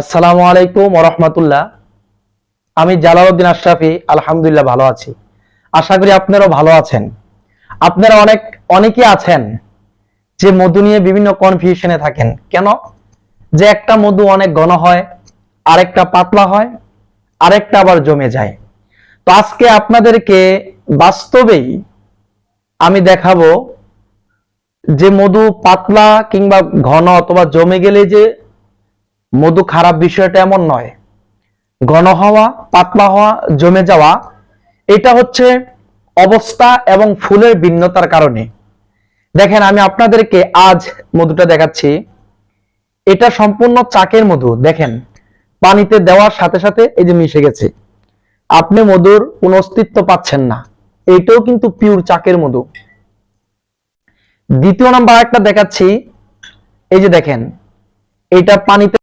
আসসালামু আলাইকুম ওয়া রাহমাতুল্লাহ। আমি জালালউদ্দিন আশরাফি আলহামদুলিল্লাহ ভালো আছি। আশা করি আপনারাও ভালো আছেন। আপনারা অনেকে আছেন যে মধু নিয়ে বিভিন্ন কনফিউশনে থাকেন। কেন? যে একটা মধু অনেক ঘন হয়, আরেকটা পাতলা হয়, আরেকটা আবার জমে যায়। তো আজকে আপনাদেরকে বাস্তবেই আমি দেখাবো যে মধু পাতলা কিংবা ঘন অথবা জমে গেলে যে মধু খারাপ, বিষয়টা এমন নয়। ঘন হওয়া, পাতলা হওয়া, জমে যাওয়া, এটা হচ্ছে অবস্থা এবং ফুলের ভিন্নতার কারণে। দেখেন, আমি আপনাদেরকে আজ মধুটা দেখাচ্ছি। এটা সম্পূর্ণ চাকের মধু। দেখেন, পানিতে দেওয়ার সাথে সাথে এই যে মিশে গেছে। আপনি মধুর কোনো অস্তিত্ব পাচ্ছেন না। এটাও কিন্তু পিওর চাকের মধু। দ্বিতীয় নাম্বার একটা দেখাচ্ছি। এই যে দেখেন, এটা পানিতে